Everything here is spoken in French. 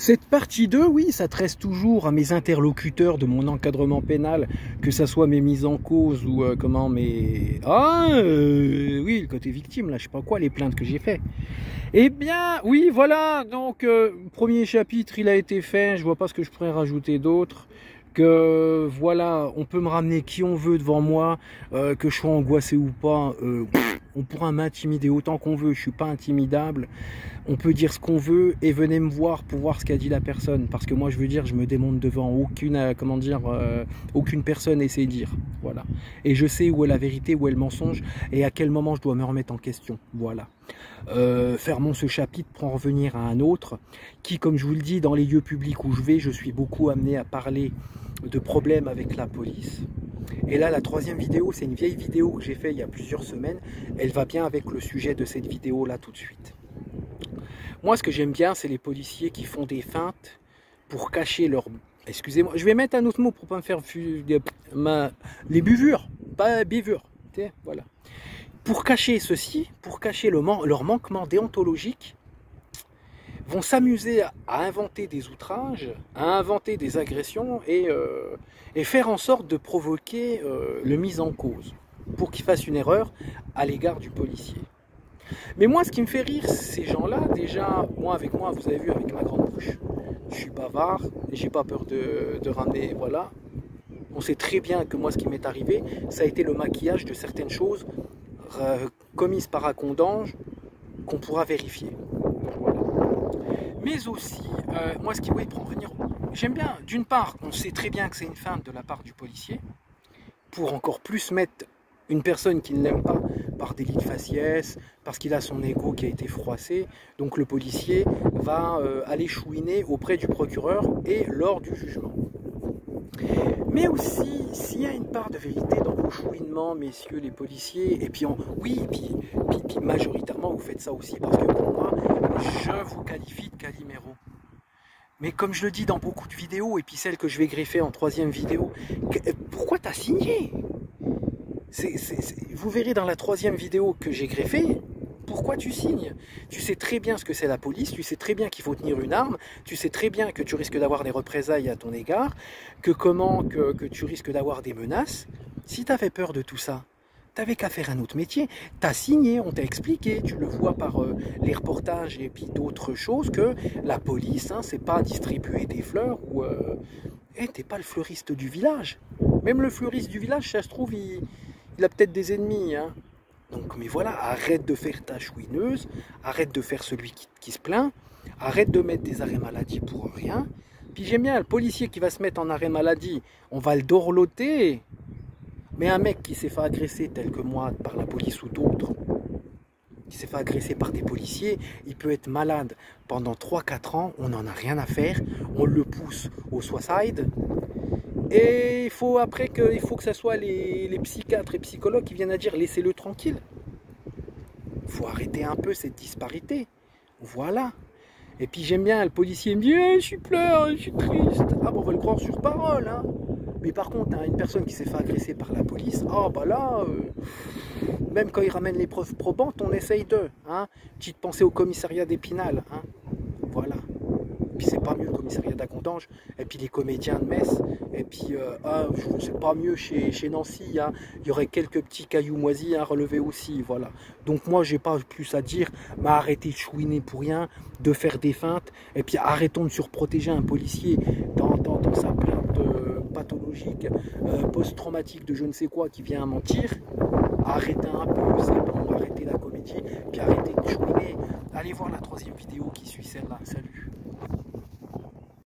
Cette partie 2, oui, s'adresse toujours à mes interlocuteurs de mon encadrement pénal, que ce soit mes mises en cause ou comment mes... oui, le côté victime, là, je sais pas quoi, les plaintes que j'ai fait. Eh bien, oui, voilà, donc, premier chapitre, il a été fait, je vois pas ce que je pourrais rajouter d'autre. Que voilà, on peut me ramener qui on veut devant moi, que je sois angoissé ou pas, on pourra m'intimider autant qu'on veut, je suis pas intimidable, on peut dire ce qu'on veut et venez me voir pour voir ce qu'a dit la personne, parce que moi je veux dire, je me démonte devant aucune, comment dire, aucune personne essaie de dire, voilà, et je sais où est la vérité, où est le mensonge, et à quel moment je dois me remettre en question, voilà. Fermons ce chapitre pour en revenir à un autre, qui, comme je vous le dis, dans les lieux publics où je vais, je suis beaucoup amené à parler de problèmes avec la police. Et là, la troisième vidéo, c'est une vieille vidéo que j'ai faite il y a plusieurs semaines. Elle va bien avec le sujet de cette vidéo-là tout de suite. Moi, ce que j'aime bien, c'est les policiers qui font des feintes pour cacher leur... Excusez-moi, je vais mettre un autre mot pour pas me faire... Les buvures, pas bivures. Voilà. Pour cacher ceci, pour cacher leur manquement déontologique, vont s'amuser à inventer des outrages, à inventer des agressions et faire en sorte de provoquer le mis en cause pour qu'il fasse une erreur à l'égard du policier. Mais moi, ce qui me fait rire, ces gens-là, déjà, moi, vous avez vu avec ma grande bouche, je suis bavard, j'ai pas peur de ramener, voilà. On sait très bien que moi, ce qui m'est arrivé, ça a été le maquillage de certaines choses commises par Acondange qu'on pourra vérifier. Mais aussi, moi ce qui oui, pour en venir, j'aime bien, d'une part, on sait très bien que c'est une feinte de la part du policier, pour encore plus mettre une personne qui ne l'aime pas par délit de faciès, parce qu'il a son ego qui a été froissé, donc le policier va aller chouiner auprès du procureur et lors du jugement. Mais aussi, s'il y a une part de vérité dans vos chouinements, messieurs les policiers, et puis puis majoritairement vous faites ça aussi parce que pour moi, je vous qualifie de Calimero. Mais comme je le dis dans beaucoup de vidéos, et puis celle que je vais greffer en troisième vidéo, pourquoi t'as signé? Vous verrez dans la troisième vidéo que j'ai greffée, pourquoi tu signes? Tu sais très bien ce que c'est la police, tu sais très bien qu'il faut tenir une arme, tu sais très bien que tu risques d'avoir des représailles à ton égard, que tu risques d'avoir des menaces. Si tu avais peur de tout ça, tu n'avais qu'à faire un autre métier. Tu as signé, on t'a expliqué, tu le vois par les reportages et puis d'autres choses, que la police, hein, c'est pas distribuer des fleurs ou... t'es pas le fleuriste du village. Même le fleuriste du village, ça se trouve, il a peut-être des ennemis, hein. Donc, mais voilà, arrête de faire ta chouineuse, arrête de faire celui qui se plaint, arrête de mettre des arrêts maladie pour rien. Puis j'aime bien le policier qui va se mettre en arrêt maladie, on va le dorloter. Mais un mec qui s'est fait agresser tel que moi par la police ou d'autres, qui s'est fait agresser par des policiers, il peut être malade pendant 3-4 ans, on n'en a rien à faire, on le pousse au suicide. Et il faut après que ce soit les psychiatres et psychologues qui viennent à dire laissez-le tranquille. Il faut arrêter un peu cette disparité. Voilà. Et puis j'aime bien, le policier me dit je suis pleure, je suis triste. Ah bon, on va le croire sur parole, hein. Mais par contre, hein, une personne qui s'est fait agresser par la police, ah bah là, même quand ils ramènent les preuves probantes, on essaye d'eux. Hein. Petite pensée au commissariat d'Épinal. Hein. Voilà. Puis c'est pas mieux le commissariat d'Acondange, et puis les comédiens de Metz, et puis c'est pas mieux chez Nancy, hein. Il y aurait quelques petits cailloux moisis à relever aussi, voilà. Donc moi j'ai pas plus à dire, mais arrêtez de chouiner pour rien, de faire des feintes, et puis arrêtons de surprotéger un policier dans sa plainte pathologique, post-traumatique de je ne sais quoi qui vient à mentir. Arrêtez un peu, c'est bon, arrêtez la comédie, puis arrêtez de chouiner. Allez voir la troisième vidéo qui suit celle-là, salut.